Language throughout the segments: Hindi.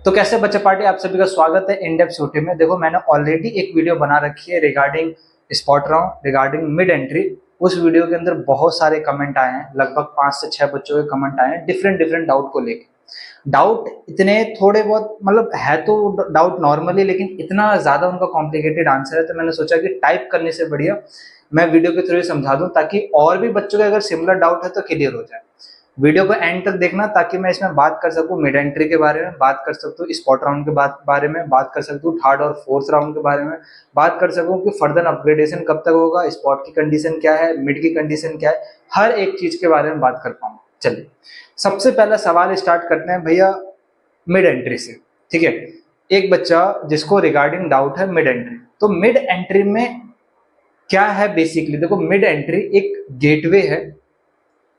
तो कैसे बच्चे पार्टी, आप सभी का स्वागत है इन डेप्थ छोटे में। देखो, मैंने ऑलरेडी एक वीडियो बना रखी है regarding spot round, regarding mid entry. उस वीडियो के अंदर बहुत सारे कमेंट आए हैं, लगभग 5 से 6 बच्चों के कमेंट आए हैं डिफरेंट डिफरेंट डाउट को लेके। डाउट इतने थोड़े बहुत मतलब है तो डाउट नॉर्मली, लेकिन इतना ज्यादा उनका कॉम्प्लिकेटेड आंसर है, तो मैंने सोचा कि टाइप करने से बढ़िया मैं वीडियो के थ्रू समझा दूं, ताकि और भी बच्चों के अगर सिमिलर डाउट है तो क्लियर हो जाए। वीडियो को एंड तक देखना ताकि मैं इसमें बात कर सकूं मिड एंट्री के बारे में, बात कर सकता हूँ स्पॉट राउंड के बारे में, बात कर सकता हूँ थर्ड और फोर्थ राउंड के बारे में, बात कर सकूं कि फर्दर अपग्रेडेशन कब तक होगा, स्पॉट की कंडीशन क्या है, मिड की कंडीशन क्या है, हर एक चीज के बारे में बात कर पाऊंगा। चलिए, सबसे पहला सवाल स्टार्ट करते हैं भैया मिड एंट्री से। ठीक है, एक बच्चा जिसको रिगार्डिंग डाउट है मिड एंट्री, तो मिड एंट्री में क्या है बेसिकली। देखो, मिड एंट्री एक गेटवे है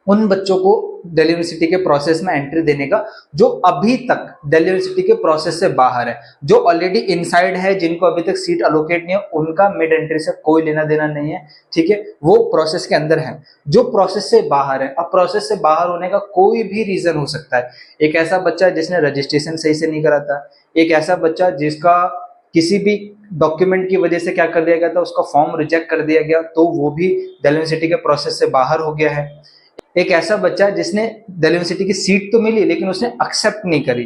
उन बच्चों को दिल्ली यूनिवर्सिटी के प्रोसेस में एंट्री देने का जो अभी तक दिल्ली यूनिवर्सिटी के प्रोसेस से बाहर है। जो ऑलरेडी इनसाइड है, जिनको अभी तक सीट अलोकेट नहीं है, उनका मिड एंट्री से कोई लेना देना नहीं है। ठीक है, वो प्रोसेस के अंदर है। जो प्रोसेस से बाहर है, अब प्रोसेस से बाहर होने का कोई भी रीजन हो सकता है। एक ऐसा बच्चा जिसने रजिस्ट्रेशन सही से नहीं करा था, एक ऐसा बच्चा जिसका किसी भी डॉक्यूमेंट की वजह से क्या कर दिया गया था, उसका फॉर्म रिजेक्ट कर दिया गया, तो वो भी दिल्ली यूनिवर्सिटी के प्रोसेस से बाहर हो गया है। एक ऐसा बच्चा जिसने दिल्ली यूनिवर्सिटी की सीट तो मिली लेकिन उसने एक्सेप्ट नहीं करी,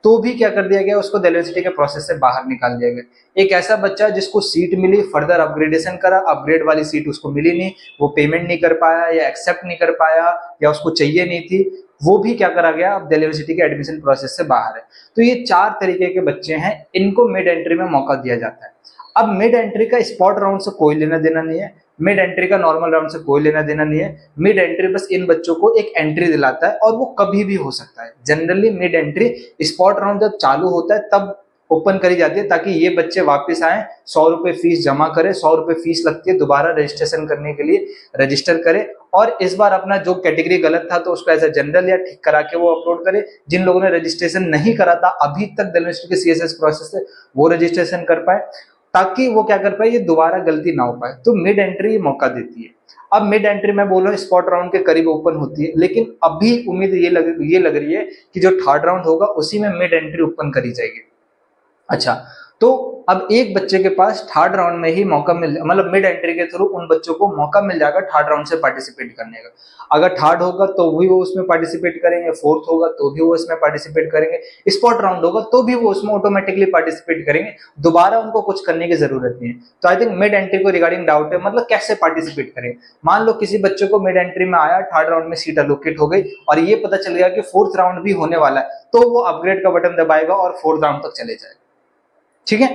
तो भी क्या कर दिया गया, उसको दिल्ली यूनिवर्सिटी के प्रोसेस से बाहर निकाल दिया गया। एक ऐसा बच्चा जिसको सीट मिली, फर्दर अपग्रेडेशन करा, अपग्रेड वाली सीट उसको मिली नहीं, वो पेमेंट नहीं कर पाया या एक्सेप्ट नहीं कर पाया या उसको चाहिए नहीं थी, वो भी क्या करा गया, अब दिल्ली यूनिवर्सिटी के एडमिशन प्रोसेस से बाहर है। तो ये 4 तरीके के बच्चे हैं, इनको मिड एंट्री में मौका दिया जाता है। अब मिड एंट्री का स्पॉट राउंड से कोई लेना देना नहीं है, मिड एंट्री का नॉर्मल राउंड से कोई लेना देना नहीं है। मिड एंट्री बस इन बच्चों को एक एंट्री दिलाता है, और वो कभी भी हो सकता है। Generally mid entry spot round जब चालू होता है तब ओपन करी जाती है, ताकि ये बच्चे वापस आए, 100 रुपए फीस जमा करे, 100 रुपए फीस लगती है दोबारा रजिस्ट्रेशन करने के लिए, रजिस्टर करे, और इस बार अपना जो कैटेगरी गलत था तो उसको एज ए जनरल या ठीक करा के वो अपलोड करे। जिन लोगों ने रजिस्ट्रेशन नहीं करा था अभी तक दिल्ली यूनिवर्सिटी के सीएसएस प्रोसेस से, वो रजिस्ट्रेशन कर पाए, ताकि वो क्या कर पाए, ये दोबारा गलती ना हो पाए। तो मिड एंट्री मौका देती है। अब मिड एंट्री मैं बोल रहा हूँ स्पॉट राउंड के करीब ओपन होती है, लेकिन अभी उम्मीद ये लग रही है कि जो थर्ड राउंड होगा उसी में मिड एंट्री ओपन करी जाएगी। अच्छा, तो अब एक बच्चे के पास थर्ड राउंड में ही मौका मिल, मतलब मिड एंट्री के थ्रू उन बच्चों को मौका मिल जाएगा थर्ड राउंड से पार्टिसिपेट करने का। अगर थर्ड होगा तो भी वो उसमें पार्टिसिपेट करेंगे, फोर्थ होगा तो भी वो उसमें पार्टिसिपेट करेंगे, स्पॉट राउंड होगा तो भी वो उसमें ऑटोमेटिकली पार्टिसिपेट करेंगे, दोबारा उनको कुछ करने की जरूरत नहीं है। तो आई थिंक मिड एंट्री को रिगार्डिंग डाउट है, मतलब कैसे पार्टिसिपेट करें। मान लो किसी बच्चे को मिड एंट्री में आया, थर्ड राउंड में सीट अलोकेट हो गई, और ये पता चल गया कि फोर्थ राउंड भी होने वाला है, तो वो अपग्रेड का बटन दबाएगा और फोर्थ राउंड तक चले जाएगा। ठीक है,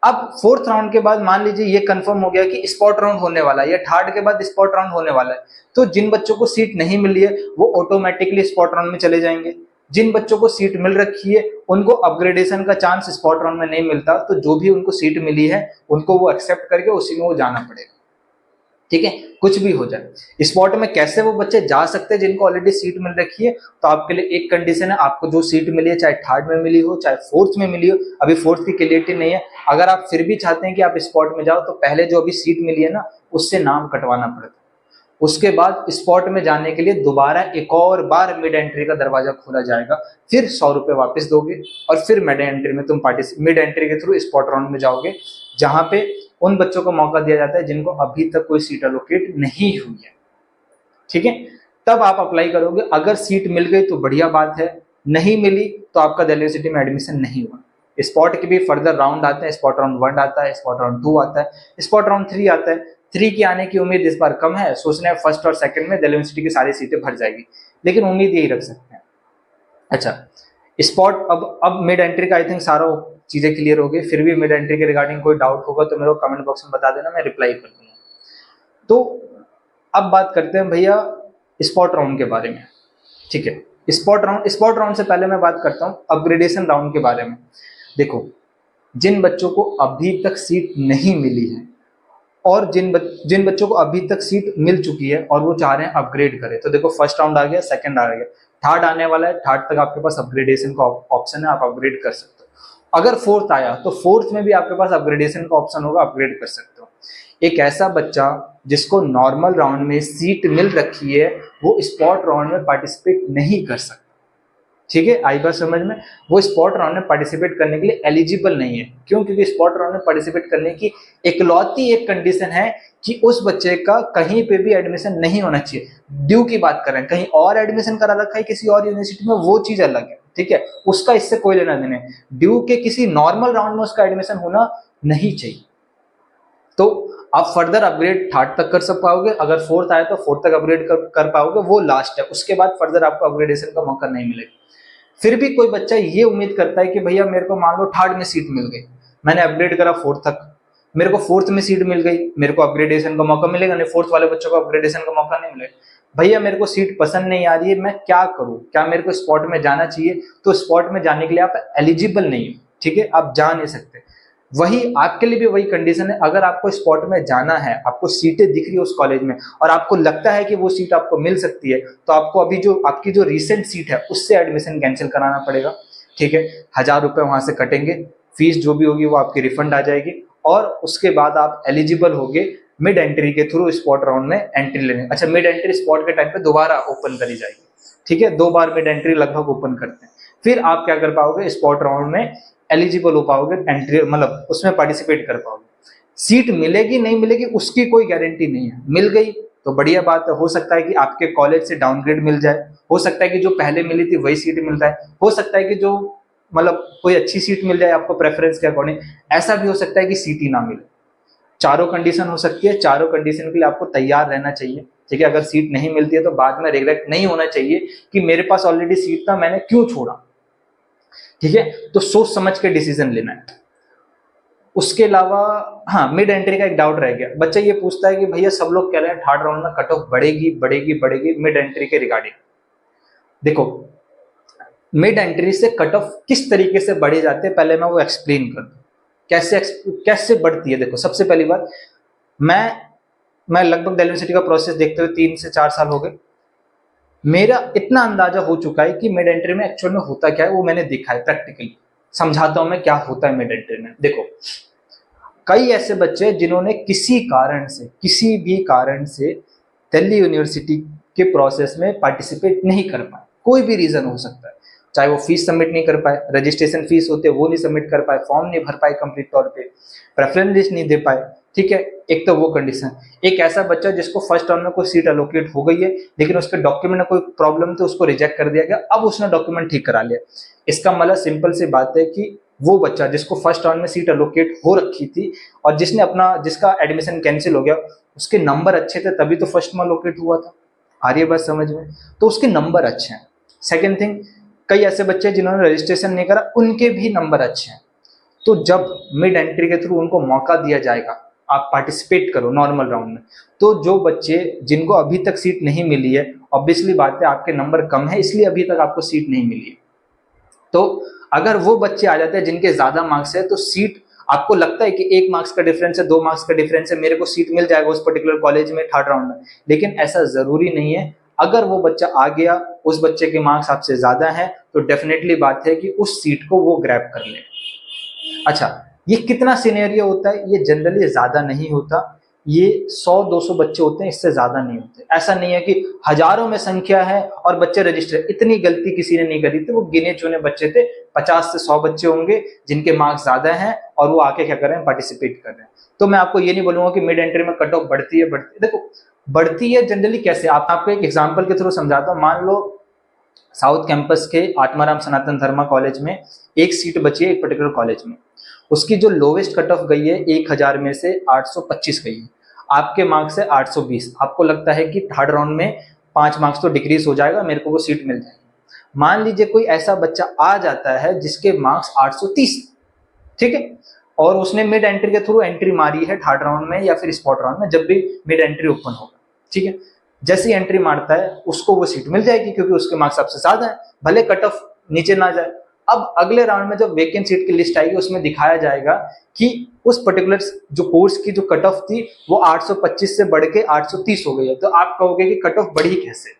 अब फोर्थ राउंड के बाद मान लीजिए ये कंफर्म हो गया कि स्पॉट राउंड होने वाला है, या थर्ड के बाद स्पॉट राउंड होने वाला है, तो जिन बच्चों को सीट नहीं मिली है वो ऑटोमेटिकली स्पॉट राउंड में चले जाएंगे। जिन बच्चों को सीट मिल रखी है उनको अपग्रेडेशन का चांस स्पॉट राउंड में नहीं मिलता, तो जो भी उनको सीट मिली है उनको वो एक्सेप्ट करके उसी में वो जाना पड़ेगा। ठीक है, कुछ भी हो जाए। स्पॉट में कैसे वो बच्चे जा सकते हैं जिनको ऑलरेडी सीट मिल रखी है, तो आपके लिए एक कंडीशन है, आपको जो सीट मिली है चाहे थर्ड में मिली हो चाहे फोर्थ में मिली हो, अभी फोर्थ की क्लियरिटी नहीं है, अगर आप फिर भी चाहते हैं कि आप स्पॉट में जाओ तो पहले जो अभी सीट मिली है ना उससे नाम कटवाना पड़ता है। उसके बाद स्पॉट में जाने के लिए दोबारा एक और बार मिड एंट्री का दरवाजा खोला जाएगा, फिर 100 रुपए वापस दोगे, और फिर मिड एंट्री में तुम मिड एंट्री के थ्रू स्पॉट राउंड में जाओगे, जहां पे उन बच्चों को मौका दिया जाता है जिनको अभी तक कोई सीट अलोकेट नहीं हुई है। ठीक है, तब आप अप्लाई करोगे। अगर सीट मिल गई तो बढ़िया बात है, नहीं मिली तो आपका दिल्ली यूनिवर्सिटी में एडमिशन नहीं हुआ। स्पॉट के भी फर्दर राउंड आते हैं, स्पॉट राउंड 1 आता है, स्पॉट राउंड 2 आता है, स्पॉट राउंड 3 आता है। 3 की आने की उम्मीद इस बार कम है, सोचने हैं फर्स्ट और सेकंड में दिल्ली यूनिवर्सिटी की सारी सीटें भर जाएगी, लेकिन उम्मीद यही रख सकते हैं। अच्छा, स्पॉट अब मिड एंट्री का आई थिंक सारा चीजें क्लियर हो गई। फिर भी मिड एंट्री के रिगार्डिंग कोई डाउट होगा तो मेरे को कमेंट बॉक्स में बता देना, मैं रिप्लाई कर दूंगा। तो अब बात करते हैं भैया स्पॉट राउंड के बारे में। ठीक है, स्पॉट राउंड से पहले मैं बात करता हूँ अपग्रेडेशन राउंड के बारे में। देखो, जिन बच्चों को अभी तक सीट नहीं मिली है और जिन बच्चों को अभी तक सीट मिल चुकी है और वो चाह रहे हैं अपग्रेड करें, तो देखो फर्स्ट राउंड आ गया, सेकंड आ गया, थर्ड आने वाला है, थर्ड तक आपके पास अपग्रेडेशन का ऑप्शन है, आप अपग्रेड कर सकते हो। अगर फोर्थ आया तो फोर्थ में भी आपके पास अपग्रेडेशन का ऑप्शन होगा, अपग्रेड कर सकते हो। एक ऐसा बच्चा जिसको नॉर्मल राउंड में सीट मिल रखी है वो स्पॉट राउंड में पार्टिसिपेट नहीं कर सकता। ठीक है, आई बात समझ में। वो स्पॉट राउंड में पार्टिसिपेट करने के लिए एलिजिबल नहीं है। क्यों? क्योंकि स्पॉट राउंड में पार्टिसिपेट करने की इकलौती एक कंडीशन है कि उस बच्चे का कहीं पे भी एडमिशन नहीं होना चाहिए। ड्यू की बात कर रहे हैं, कहीं और एडमिशन करा रखा है किसी और यूनिवर्सिटी में, वो चीज अलग है, ठीक है, उसका इससे कोई लेना देना है। ड्यू के किसी नॉर्मल राउंड में उसका एडमिशन होना नहीं चाहिए। तो आप फर्दर अपग्रेड थर्ड तक कर सक पाओगे, अगर फोर्थ आए तो फोर्थ तक अपग्रेड कर पाओगे, वो लास्ट है, उसके बाद फर्दर आपको अपग्रेडेशन का मौका नहीं मिलेगा। फिर भी कोई बच्चा ये उम्मीद करता है कि भैया मेरे को मान लो थर्ड में सीट मिल गई, मैंने अपग्रेड करा फोर्थ तक, मेरे को फोर्थ में सीट मिल गई, मेरे को अपग्रेडेशन का मौका मिलेगा नहीं, फोर्थ वाले बच्चों को अपग्रेडेशन का मौका नहीं मिलेगा। भैया मेरे को सीट पसंद नहीं आ रही है, मैं क्या करूं, क्या मेरे को स्पॉट में जाना चाहिए? तो स्पॉट में जाने के लिए आप एलिजिबल नहीं हो, ठीक है, आप जा नहीं सकते। वही आपके लिए भी वही कंडीशन है, अगर आपको स्पॉट में जाना है, आपको सीटें दिख रही है उस कॉलेज में और आपको लगता है कि वो सीट आपको मिल सकती है, तो आपको अभी जो आपकी जो रिसेंट सीट है उससे एडमिशन कैंसिल कराना पड़ेगा, ठीक है। 1000 रुपये वहां से कटेंगे, फीस जो भी होगी वो आपकी रिफंड आ जाएगी, और उसके बाद आप एलिजिबल होगे मिड एंट्री के थ्रू स्पॉट राउंड में एंट्री लेने। अच्छा, मिड एंट्री स्पॉट के टाइम पे दोबारा ओपन करी जाएगी, ठीक है, 2 बार मिड एंट्री लगभग ओपन करते हैं। फिर आप क्या कर पाओगे, स्पॉट राउंड में एलिजिबल हो पाओगे, एंट्री मतलब उसमें पार्टिसिपेट कर पाओगे। सीट मिलेगी नहीं मिलेगी उसकी कोई गारंटी नहीं है, मिल गई तो बढ़िया बात है, हो सकता है कि आपके कॉलेज से डाउनग्रेड मिल जाए, हो सकता है कि जो पहले मिली थी वही सीट मिल जाए, हो सकता है कि जो मतलब कोई अच्छी सीट मिल जाए आपको प्रेफरेंस के अकॉर्डिंग, ऐसा भी हो सकता है कि सीट ही ना मिले। चारों कंडीशन हो सकती है, चारों कंडीशन के लिए आपको तैयार रहना चाहिए, ठीक है। अगर सीट नहीं मिलती है तो बाद में रिग्रेट नहीं होना चाहिए कि मेरे पास ऑलरेडी सीट था, मैंने क्यों छोड़ा, ठीक है। तो सोच समझ के डिसीजन लेना है। उसके अलावा हाँ, मिड एंट्री का एक डाउट रह गया, बच्चा ये पूछता है कि भैया सब लोग कह रहे हैं थर्ड राउंड में कट ऑफ बढ़ेगी बढ़ेगी बढ़ेगी मिड एंट्री के रिगार्डिंग। देखो, मिड एंट्री से कट ऑफ किस तरीके से बढ़े जाते हैं पहले मैं वो एक्सप्लेन कर दूं, कैसे कैसे बढ़ती है। देखो, सबसे पहली बात, मैं लगभग दिल्ली यूनिवर्सिटी का प्रोसेस देखते हुए 3 से 4 साल हो गए। मेरा इतना अंदाजा हो चुका है कि मिड एंट्री में एक्चुअल में होता क्या है, वो मैंने देखा है प्रैक्टिकली। समझाता हूं मैं क्या होता है मिड एंट्री में। देखो, कई ऐसे बच्चे जिन्होंने किसी भी कारण से दिल्ली यूनिवर्सिटी के प्रोसेस में पार्टिसिपेट नहीं कर पाए, कोई भी रीजन हो सकता है, चाहे वो फीस सबमिट नहीं कर पाए, रजिस्ट्रेशन फीस होते वो नहीं सबमिट कर पाए, फॉर्म नहीं भर पाए कंप्लीट तौर पे, प्रेफरेंस लिस्ट नहीं दे पाए, ठीक है। एक तो वो कंडीशन, एक ऐसा बच्चा जिसको फर्स्ट राउंड में कोई सीट एलोकेट हो गई है लेकिन उसके डॉक्यूमेंट में कोई प्रॉब्लम थी, उसको रिजेक्ट कर दिया गया, अब उसने डॉक्यूमेंट ठीक करा लिया। इसका मतलब सिंपल सी बात है कि वो बच्चा जिसको फर्स्ट राउंड में सीट एलोकेट हो रखी थी और जिसका एडमिशन कैंसिल हो गया, उसके नंबर अच्छे थे तभी तो फर्स्ट में एलोकेट हुआ था। आ रही है बात समझ में? तो उसके नंबर अच्छे हैं। सेकेंड थिंग, कई ऐसे बच्चे जिन्होंने रजिस्ट्रेशन नहीं करा उनके भी नंबर अच्छे हैं। तो जब मिड एंट्री के थ्रू उनको मौका दिया जाएगा, आप पार्टिसिपेट करो नॉर्मल राउंड में, तो जो बच्चे जिनको अभी तक सीट नहीं मिली है, ऑब्वियसली बात है आपके नंबर कम है इसलिए अभी तक आपको सीट नहीं मिली है, तो अगर वो बच्चे आ जाते हैं जिनके ज्यादा मार्क्स है तो सीट, आपको लगता है कि 1 मार्क्स का डिफरेंस है, 2 मार्क्स का डिफरेंस है, मेरे को सीट मिल जाएगा उस पर्टिकुलर कॉलेज में थर्ड राउंड में, लेकिन ऐसा जरूरी नहीं है। अगर वो बच्चा आ गया, उस बच्चे के मार्क्स आपसे ज्यादा है, तो डेफिनेटली बात है कि उस सीट को वो ग्रैब कर ले। अच्छा, ये कितना सिनेरियो होता है? ये जनरली ज्यादा नहीं होता, ये 100-200 बच्चे होते हैं, इससे ज्यादा नहीं होते। ऐसा नहीं है कि हजारों में संख्या है और बच्चे रजिस्टर, इतनी गलती किसी ने नहीं करी थी, वो गिने चुने बच्चे थे, 50 से 100 बच्चे होंगे जिनके मार्क्स ज्यादा हैं और वो आके क्या कर रहे हैं, पार्टिसिपेट कर रहे हैं। तो मैं आपको ये नहीं बोलूंगा कि मिड एंट्री में कट ऑफ बढ़ती है। देखो, बढ़ती है जनरली कैसे, आपको एक एग्जाम्पल के थ्रू समझाता हूँ। मान लो साउथ कैंपस के आत्माराम सनातन धर्मा कॉलेज में एक सीट बची है एक पर्टिकुलर कॉलेज में, उसकी जो लोवेस्ट कट ऑफ गई है 1000 में से 825 गई है, आपके मार्क्स है 820, आपको लगता है कि थर्ड राउंड में 5 मार्क्स तो डिक्रीज हो जाएगा, मेरे को वो सीट मिल जाएगी। मान लीजिए कोई ऐसा बच्चा आ जाता है जिसके मार्क्स 830, ठीक है, और उसने मिड एंट्री के थ्रू एंट्री मारी है थर्ड राउंड में या फिर स्पॉट राउंड में, जब भी मिड एंट्री ओपन होगा, ठीक है, जैसी एंट्री मारता है उसको वो सीट मिल जाएगी क्योंकि उसके मार्क्स सबसे ज्यादा है, भले कट ऑफ नीचे ना जाए। अब अगले राउंड में जब वेकेंट सीट की लिस्ट आएगी उसमें दिखाया जाएगा कि उस पर्टिकुलर जो कोर्स की जो कट ऑफ थी वो 825 से बढ़ के 830 हो गई है, तो आप कहोगे कि कट ऑफ बढ़ी कैसे,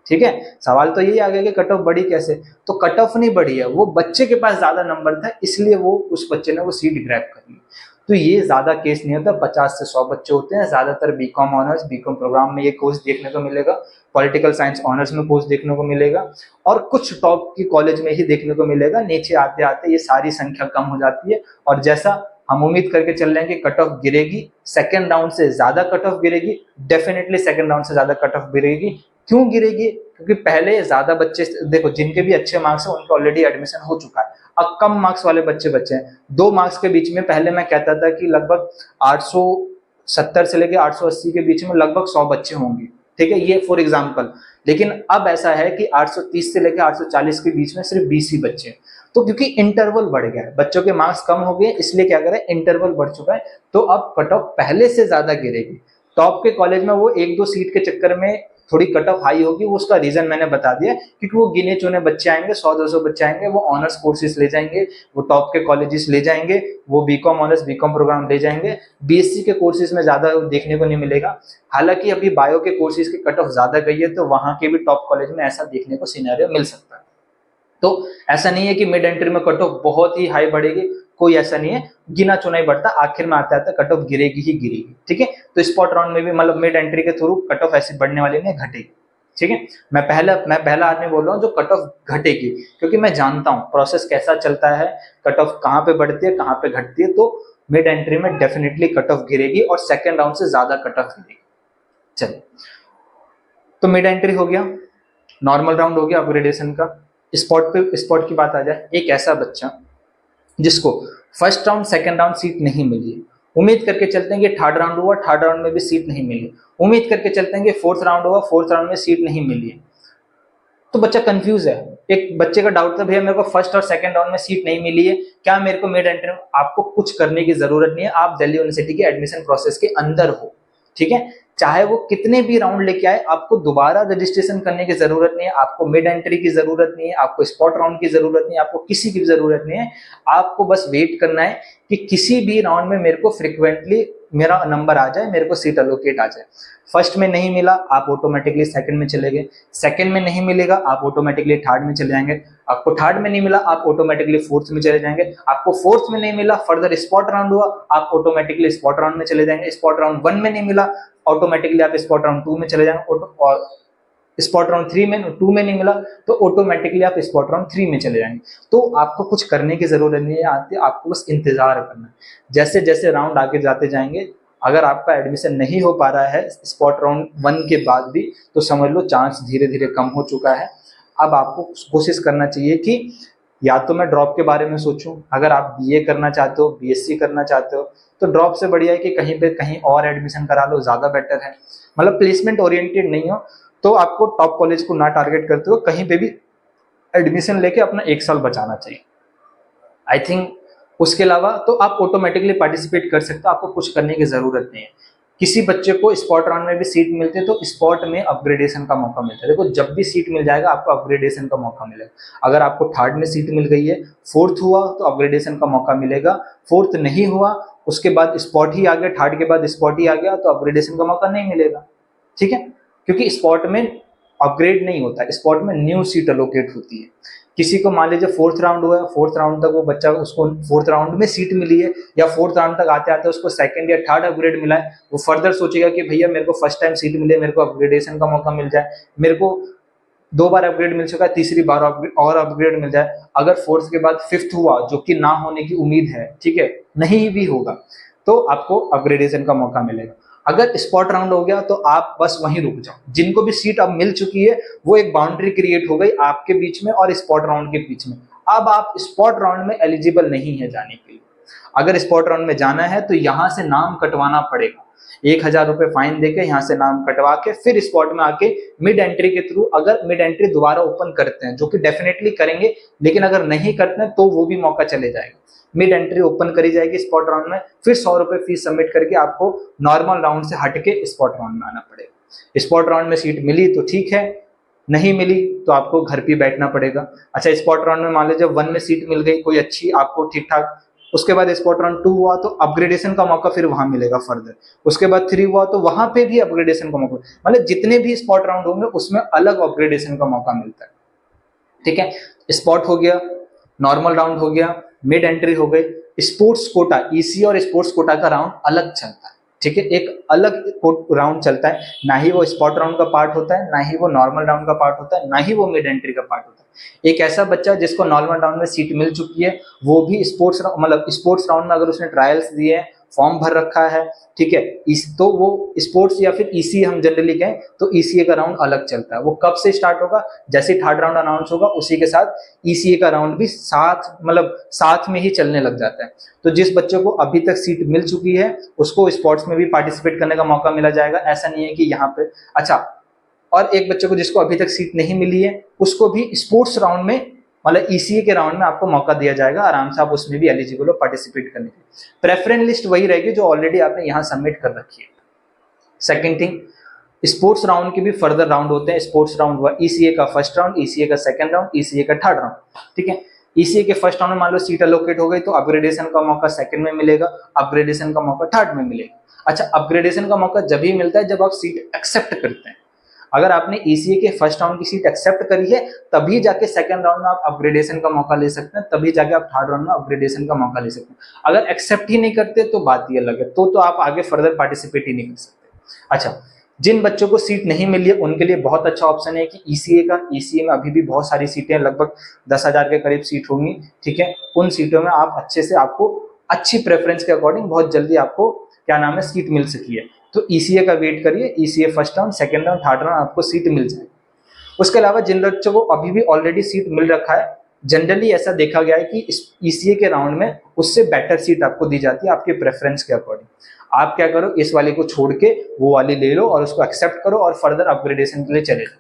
ठीक है, सवाल तो यही आ गया कि कट ऑफ बढ़ी कैसे। तो कट ऑफ नहीं बढ़ी है, वो बच्चे के पास ज्यादा नंबर था इसलिए वो उस बच्चे ने वो सीट ग्रैब कर ली। तो ये ज्यादा केस नहीं होता, 50 से 100 बच्चे होते हैं ज्यादातर। बीकॉम ऑनर्स, बीकॉम प्रोग्राम में ये कोर्स देखने को मिलेगा, पॉलिटिकल साइंस ऑनर्स में कोर्स देखने को मिलेगा, और कुछ टॉप की कॉलेज में ही देखने को मिलेगा। नीचे आते आते ये सारी संख्या कम हो जाती है, और जैसा हम उम्मीद करके चल रहे हैं कि कट ऑफ गिरेगी, सेकेंड राउंड से ज्यादा कट ऑफ गिरेगी, डेफिनेटली सेकेंड राउंड से ज्यादा कट ऑफ गिरेगी। क्यों गिरेगी? क्योंकि पहले ज्यादा बच्चे, देखो जिनके भी अच्छे मार्क्स है उनका ऑलरेडी एडमिशन हो चुका है, अब कम मार्क्स वाले बच्चे हैं। 2 मार्क्स के बीच में पहले मैं कहता था कि लगभग 870 से लेकर 880 के बीच में लगभग 100 बच्चे होंगे, ठीक है, ये फॉर एग्जाम्पल। लेकिन अब ऐसा है कि 830 से लेकर 840 के बीच में सिर्फ 20 ही बच्चे हैं। तो क्योंकि इंटरवल बढ़ गया है, बच्चों के मार्क्स कम हो गए, इसलिए क्या करें, इंटरवल बढ़ चुका है, तो अब कट ऑफ पहले से ज्यादा गिरेगी। टॉप के कॉलेज में वो 1-2 सीट के चक्कर में थोड़ी कट ऑफ हाई होगी, वो उसका रीजन मैंने बता दिया, क्योंकि वो गिने चुने बच्चे आएंगे, 100-200 बच्चे आएंगे, वो ऑनर्स कोर्सेज ले जाएंगे, वो टॉप के कॉलेजेस ले जाएंगे, वो बीकॉम ऑनर्स, बीकॉम प्रोग्राम ले जाएंगे। बीएससी के कोर्सेज में ज्यादा देखने को नहीं मिलेगा। हालांकि अभी बायो के कोर्सेज की कट ऑफ ज्यादा गई है, तो वहां के भी टॉप कॉलेज में ऐसा देखने को सिनेरियो मिल सकता है। तो ऐसा नहीं है कि मिड एंट्री में कट ऑफ बहुत ही हाई बढ़ेगी, कोई ऐसा नहीं है, गिना चुना ही बढ़ता, आखिर में आते आते कट ऑफ गिरेगी ही गिरेगी, ठीक है। तो स्पॉट राउंड में भी मतलब मिड एंट्री के थ्रू कट ऑफ ऐसी बढ़ने वाली नहीं, घटेगी, ठीक है। मैं पहला आदमी बोल रहा हूँ जो कट ऑफ घटेगी, क्योंकि मैं जानता हूँ प्रोसेस कैसा चलता है, कट ऑफ कहाँ पे बढ़ती है, कहाँ पे घटती है। तो मिड एंट्री में डेफिनेटली कट ऑफ गिरेगी और सेकेंड राउंड से ज्यादा कट ऑफ गिरेगी। चलिए, तो मिड एंट्री हो गया, नॉर्मल राउंड हो गया, अपग्रेडेशन का। स्पॉट की बात आ जाए, एक ऐसा बच्चा जिसको first round second round seat नहीं मिली, उम्मीद करके चलते हैं कि थर्ड राउंड हुआ, थर्ड राउंड में भी सीट नहीं मिली, उम्मीद करके चलते हैं कि फोर्थ राउंड हुआ, फोर्थ राउंड में सीट नहीं मिली है, तो बच्चा कंफ्यूज है। एक बच्चे का डाउट था, भैया मेरे को फर्स्ट और सेकंड राउंड में सीट नहीं मिली है, क्या मेरे को मिड एंट्री में? आपको कुछ करने की जरूरत नहीं है, आप दिल्ली यूनिवर्सिटी के एडमिशन प्रोसेस के अंदर हो, ठीक है। चाहे वो कितने भी राउंड लेके आए, आपको दोबारा रजिस्ट्रेशन करने की जरूरत नहीं है, आपको मिड एंट्री की जरूरत नहीं है, आपको स्पॉट राउंड की जरूरत नहीं है, आपको किसी की जरूरत नहीं है। आपको बस वेट करना है कि किसी भी राउंड में मेरे को फ्रिक्वेंटली मेरा नंबर आ जाए, मेरे को सीट अलोकेट आ जाए। फर्स्ट में नहीं मिला, आप ऑटोमेटिकली सेकंड में चले गए, सेकंड में नहीं मिलेगा, आप ऑटोमेटिकली थर्ड में चले जाएंगे, आपको थर्ड में नहीं मिला, आप ऑटोमेटिकली फोर्थ में चले जाएंगे, आपको फोर्थ में नहीं मिला, फर्दर स्पॉट राउंड हुआ, आप ऑटोमेटिकली स्पॉट राउंड में चले जाएंगे, स्पॉट राउंड 1 में नहीं मिला, ऑटोमेटिकली आप स्पॉट राउंड 2 में चले जाएंगे, और स्पॉट राउंड 3 में 2 में नहीं मिला तो ऑटोमेटिकली आप स्पॉट राउंड 3 में चले जाएंगे। तो आपको कुछ करने की जरूरत नहीं है, आते आपको बस इंतजार करना है। जैसे जैसे राउंड आगे जाते जाएंगे, अगर आपका एडमिशन नहीं हो पा रहा है स्पॉट राउंड 1 के बाद भी, तो समझ लो चांस धीरे धीरे कम हो चुका है। अब आपको कोशिश करना चाहिए कि या तो मैं ड्रॉप के बारे में सोचूं, अगर आप बीए करना चाहते हो, बीएससी करना चाहते हो, तो ड्रॉप से बढ़िया है कि कहीं पे कहीं और एडमिशन करा लो, ज्यादा बेटर है। मतलब प्लेसमेंट ओरिएंटेड नहीं हो तो आपको टॉप कॉलेज को ना टारगेट करते हो, कहीं पे भी एडमिशन लेके अपना 1 साल बचाना चाहिए, आई थिंक। उसके अलावा तो आप ऑटोमेटिकली पार्टिसिपेट कर सकते हो, आपको कुछ करने की जरूरत नहीं है। किसी बच्चे को स्पॉट राउंड में भी सीट मिलती है तो स्पॉट में अपग्रेडेशन का मौका मिलता है। देखो जब भी सीट मिल जाएगा आपको अपग्रेडेशन का मौका मिलेगा। अगर आपको थर्ड में सीट मिल गई है, फोर्थ हुआ तो अपग्रेडेशन का मौका मिलेगा, फोर्थ नहीं हुआ उसके बाद स्पॉट ही आ गया, थर्ड के बाद स्पॉट ही आ गया तो अपग्रेडेशन का मौका नहीं मिलेगा, ठीक है। क्योंकि स्पॉट में अपग्रेड नहीं होता, स्पॉट में न्यू सीट अलोकेट होती है। किसी को मान लीजिए फोर्थ राउंड हुआ है, फोर्थ राउंड तक वो बच्चा, उसको फोर्थ राउंड में सीट मिली है, या फोर्थ राउंड तक आते आते उसको सेकंड या थर्ड अपग्रेड मिला है, वो फर्दर सोचेगा कि भैया मेरे को फर्स्ट टाइम सीट मिले, मेरे को अपग्रेडेशन का मौका मिल जाए, मेरे को 2 बार अपग्रेड मिल चुका है, तीसरी बार और अपग्रेड मिल जाए। अगर फोर्थ के बाद फिफ्थ हुआ, जो कि ना होने की उम्मीद है, ठीक है, नहीं भी होगा, तो आपको अपग्रेडेशन का मौका मिलेगा। अगर स्पॉट राउंड हो गया तो आप बस वहीं रुक जाओ। जिनको भी सीट अब मिल चुकी है वो एक बाउंड्री क्रिएट हो गई आपके बीच में और स्पॉट राउंड के बीच में। अब आप स्पॉट राउंड में एलिजिबल नहीं है जाने के लिए। अगर स्पॉट राउंड में जाना है तो यहाँ से नाम कटवाना पड़ेगा, 1000 रुपए फाइन देके यहाँ से नाम कटवा के फिर स्पॉट में आके मिड एंट्री के थ्रू, अगर मिड एंट्री दोबारा ओपन करते हैं, जो कि डेफिनेटली करेंगे, लेकिन अगर नहीं करते हैं तो वो भी मौका चले जाएगा। मिड एंट्री ओपन करी जाएगी स्पॉट राउंड में, फिर 100 रुपए फीस सबमिट करके आपको नॉर्मल राउंड से हटके स्पॉट राउंड में आना पड़ेगा। स्पॉट राउंड में सीट मिली तो ठीक है, नहीं मिली तो आपको घर पे बैठना पड़ेगा। अच्छा, स्पॉट राउंड में मान लीजिए 1 में सीट मिल गई कोई अच्छी आपको ठीक ठाक, उसके बाद स्पॉट राउंड 2 हुआ तो अपग्रेडेशन का मौका फिर वहां मिलेगा फर्दर, उसके बाद 3 हुआ तो वहां पे भी अपग्रेडेशन का मौका, मतलब जितने भी स्पॉट राउंड होंगे उसमें अलग अपग्रेडेशन का मौका मिलता है, ठीक है। स्पॉट हो गया, नॉर्मल राउंड हो गया, मिड एंट्री हो गई, स्पोर्ट्स कोटा, ईसी और स्पोर्ट्स कोटा का राउंड अलग चलता है, ठीक है, एक अलग राउंड चलता है, ना ही वो स्पॉट राउंड का पार्ट होता है, ना ही वो नॉर्मल राउंड का पार्ट होता है, ना ही वो मिड एंट्री का पार्ट होता है। एक ऐसा बच्चा जिसको नॉर्मल राउंड में सीट मिल चुकी है, वो भी स्पोर्ट्स मतलब स्पोर्ट्स राउंड में अगर उसने ट्रायल्स दिए हैं, फॉर्म भर रखा है, ठीक है, इस तो वो स्पोर्ट्स या फिर ईसी हम जनरली कहें तो ईसीए का राउंड अलग चलता है। वो कब से स्टार्ट होगा, जैसे थर्ड राउंड अनाउंस होगा उसी के साथ ईसीए का राउंड भी साथ में ही चलने लग जाता है। तो जिस बच्चों को अभी तक सीट मिल चुकी है उसको स्पोर्ट्स में भी पार्टिसिपेट करने का मौका मिला जाएगा, ऐसा नहीं है कि यहाँ पे अच्छा। और एक बच्चे को जिसको अभी तक सीट नहीं मिली है उसको भी स्पोर्ट्स राउंड में मतलब ईसीए के राउंड में आपको मौका दिया जाएगा, आराम से आप उसमें भी एलिजिबल हो पार्टिसिपेट करने के। प्रेफरेंस लिस्ट वही रहेगी जो ऑलरेडी आपने यहाँ सबमिट कर रखी है। सेकेंड थिंग, स्पोर्ट्स राउंड के भी फर्दर राउंड होते हैं। स्पोर्ट्स राउंड हुआ ईसीए का फर्स्ट राउंड, ईसीए का सेकंड राउंड, ईसीए का थर्ड राउंड, ठीक है। ईसीए के फर्स्ट राउंड में मान लो सीट अलोकेट हो गई तो अपग्रेडेशन का मौका सेकंड में मिलेगा, अपग्रेडेशन का मौका थर्ड में मिलेगा। अच्छा, अपग्रेडेशन का मौका जब ही मिलता है जब आप सीट एक्सेप्ट करते हैं। अगर आपने ईसीए के फर्स्ट राउंड की सीट एक्सेप्ट करी है तभी जाके सेकंड राउंड में आप अपग्रेडेशन का मौका ले सकते हैं, तभी जाके आप थर्ड राउंड में अपग्रेडेशन का मौका ले सकते हैं। अगर एक्सेप्ट ही नहीं करते तो बात ही अलग है, तो आप आगे फर्दर पार्टिसिपेट ही नहीं कर सकते। अच्छा, जिन बच्चों को सीट नहीं मिली है उनके लिए बहुत अच्छा ऑप्शन है कि ईसीए का, ईसीए में अभी भी बहुत सारी सीटें, लगभग 10,000 के करीब सीट होंगी, ठीक है। उन सीटों में आप अच्छे से, आपको अच्छी प्रेफरेंस के अकॉर्डिंग बहुत जल्दी आपको क्या नाम है सीट मिल सकी है। तो ईसीए का वेट करिए, ECA first round, second round, third round आपको सीट मिल जाए। उसके अलावा जिन बच्चों को अभी भी ऑलरेडी सीट मिल रखा है, जनरली ऐसा देखा गया है कि ईसीए के राउंड में उससे बेटर सीट आपको दी जाती है आपके प्रेफरेंस के अकॉर्डिंग। आप क्या करो, इस वाले को छोड़ के वो वाली ले लो और उसको एक्सेप्ट करो और फर्दर अपग्रेडेशन के लिए चले जाओ।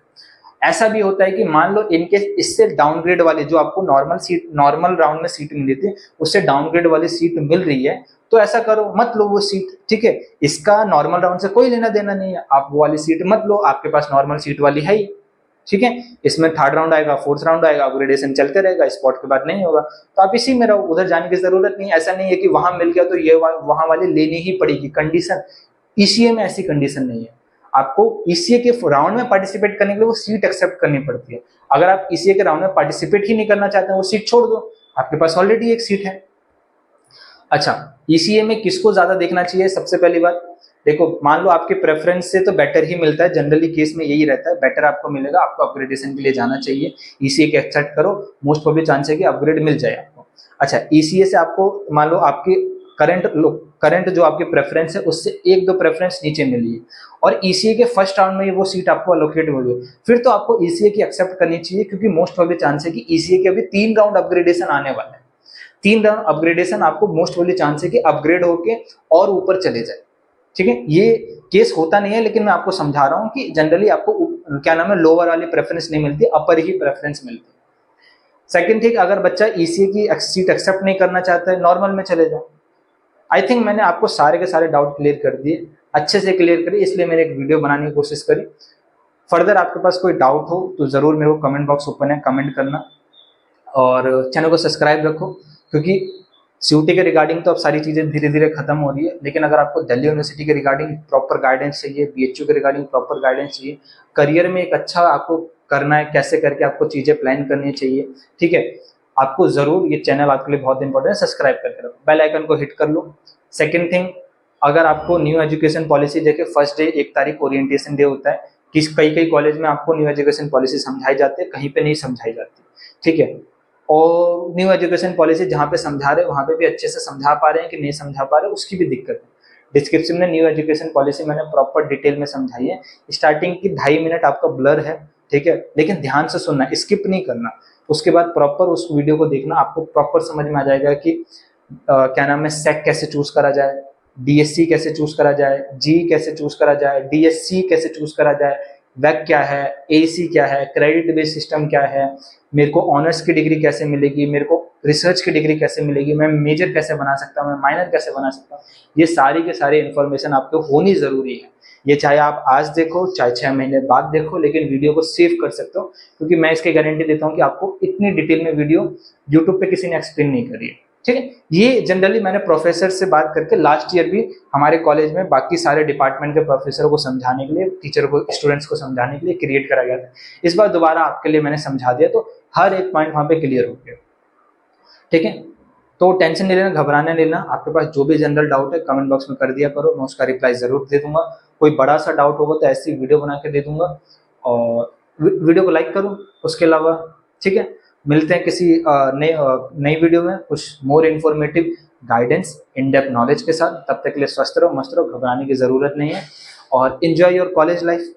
ऐसा भी होता है कि मान लो इनकेस इससे डाउनग्रेड वाली जो आपको नॉर्मल राउंड में सीट मिली थी उससे डाउनग्रेड वाली सीट मिल रही है, तो ऐसा करो, मत लो वो सीट, ठीक है। इसका नॉर्मल राउंड से कोई लेना देना नहीं है, आप वो वाली सीट मत लो, आपके पास नॉर्मल सीट वाली है ही, ठीक है। इसमें थर्ड राउंड आएगा, फोर्थ राउंड आएगा, अपग्रेडेशन चलते रहेगा, स्पॉट के बाद नहीं होगा, तो आप इसी में रहो, उधर जाने की जरूरत नहीं। ऐसा नहीं है कि वहां मिल गया तो ये वहां वाले लेनी ही पड़ेगी, कंडीशन ईसीए में ऐसी कंडीशन नहीं है। आपको ईसीए के राउंड में पार्टिसिपेट करने के लिए वो सीट एक्सेप्ट करनी पड़ती है। अगर आप ईसीए के राउंड में पार्टिसिपेट ही नहीं करना चाहते हैं, वो सीट छोड़ दो, आपके पास ऑलरेडी एक सीट है। अच्छा, ईसीए में किसको ज्यादा देखना चाहिए? सबसे पहली बात देखो, मान लो आपके प्रेफरेंस से तो बेटर ही मिलता है, जनरली केस में यही रहता है, बेटर आपको मिलेगा, आपको अपग्रेडेशन के लिए जाना चाहिए। ईसीए के एक्सेप्ट करो, मोस्ट प्रोबेबली चांस है कि अपग्रेड मिल जाए आपको। अच्छा, ईसीए से आपको मान लो आपकी करंट जो आपकी प्रेफरेंस है उससे एक दो प्रेफरेंस नीचे मिली है और ईसीए के फर्स्ट राउंड में वो सीट आपको अलोकेट हो गई, फिर तो आपको ईसीए की एक्सेप्ट करनी चाहिए, क्योंकि मोस्ट प्रोबेबली चांस है कि ईसीए के अभी 3 राउंड अपग्रेडेशन आने वाले हैं। 3 राउंड अपग्रेडेशन आपको मोस्ट प्रोबेबली चांस है कि अपग्रेड होके और ऊपर चले जाए, ठीक है। ये केस होता नहीं है, लेकिन मैं आपको समझा रहा हूँ कि जनरली आपको क्या नाम है लोअर वाली प्रेफरेंस नहीं मिलती, अपर ही प्रेफरेंस मिलती है। सेकंड थिंग, अगर बच्चा ईसीए की सीट एक्सेप्ट नहीं करना चाहता है, नॉर्मल में चले जाए। आई थिंक मैंने आपको सारे के सारे डाउट क्लियर कर दिए, अच्छे से क्लियर करिए, इसलिए मैंने एक वीडियो बनाने की कोशिश करी। फर्दर आपके पास कोई डाउट हो तो जरूर मेरे को कमेंट बॉक्स ओपन है, कमेंट करना, और चैनल को सब्सक्राइब रखो, क्योंकि सीयूटी के रिगार्डिंग तो अब सारी चीज़ें धीरे धीरे खत्म हो रही है, लेकिन अगर आपको दिल्ली यूनिवर्सिटी के रिगार्डिंग प्रॉपर गाइडेंस चाहिए, बीएचयू के रिगार्डिंग प्रॉपर गाइडेंस चाहिए, करियर में एक अच्छा आपको करना है, कैसे करके आपको चीज़ें प्लान करनी चाहिए, ठीक है, आपको जरूर ये चैनल आपके लिए बहुत इंपॉर्टेंट है, सब्सक्राइब करके रखो, बेल आइकन को हिट कर लो। सेकेंड थिंग, अगर आपको न्यू एजुकेशन पॉलिसी देखे, फर्स्ट डे 1 तारीख ओरिएंटेशन डे होता है, कई कॉलेज में आपको न्यू एजुकेशन पॉलिसी समझाई जाती है, कहीं पे नहीं समझाई जाती, ठीक है। और न्यू एजुकेशन पॉलिसी जहाँ पे समझा रहे वहाँ पे भी अच्छे से समझा पा रहे हैं कि नहीं समझा पा रहे, उसकी भी दिक्कत है। डिस्क्रिप्शन में न्यू एजुकेशन पॉलिसी मैंने प्रॉपर डिटेल में समझाई है, स्टार्टिंग की 2.5 मिनट आपका ब्लर है, ठीक है, लेकिन ध्यान से सुनना, स्किप नहीं करना, उसके बाद प्रॉपर उस वीडियो को देखना, आपको प्रॉपर समझ में आ जाएगा कि क्या नाम है सेक कैसे चूज करा जाए, डीएससी कैसे चूज करा जाए, जी कैसे चूज करा जाए, डीएससी कैसे चूज करा जाए, वैक क्या है, एसी क्या है, क्रेडिट बेस्ड सिस्टम क्या है, मेरे को ऑनर्स की डिग्री कैसे मिलेगी, मेरे को रिसर्च की डिग्री कैसे मिलेगी, मैं मेजर कैसे बना सकता हूँ, मैं माइनर कैसे बना सकता हूँ, ये सारी के सारी इन्फॉर्मेशन आपको होनी जरूरी है। ये चाहे आप आज देखो चाहे 6 महीने बाद देखो, लेकिन वीडियो को सेव कर सकते हो, क्योंकि मैं इसकी गारंटी देता हूँ कि आपको इतनी डिटेल में वीडियो यूट्यूब पे किसी ने एक्सप्लेन नहीं करी है, ठीक है। ये जनरली मैंने प्रोफेसर से बात करके लास्ट ईयर भी हमारे कॉलेज में बाकी सारे डिपार्टमेंट के प्रोफेसरों को समझाने के लिए, टीचर को, स्टूडेंट्स को समझाने के लिए क्रिएट करा गया था। इस बार दोबारा आपके लिए मैंने समझा दिया, तो हर एक पॉइंट वहां पे क्लियर हो गया। ठीक है। तो टेंशन नहीं लेना, घबराने नहीं लेना, आपके पास जो भी जनरल डाउट है कमेंट बॉक्स में कर दिया करो, मैं उसका रिप्लाई जरूर दे दूंगा। कोई बड़ा सा डाउट होगा तो ऐसी वीडियो बना के दे दूंगा, और वीडियो को लाइक करो उसके अलावा। ठीक है, मिलते हैं किसी नई वीडियो में कुछ more informative guidance in depth knowledge के साथ। तब तक के लिए स्वस्थ रहो, मस्त रहो, घबराने की जरूरत नहीं है, और एंजॉय योर कॉलेज लाइफ।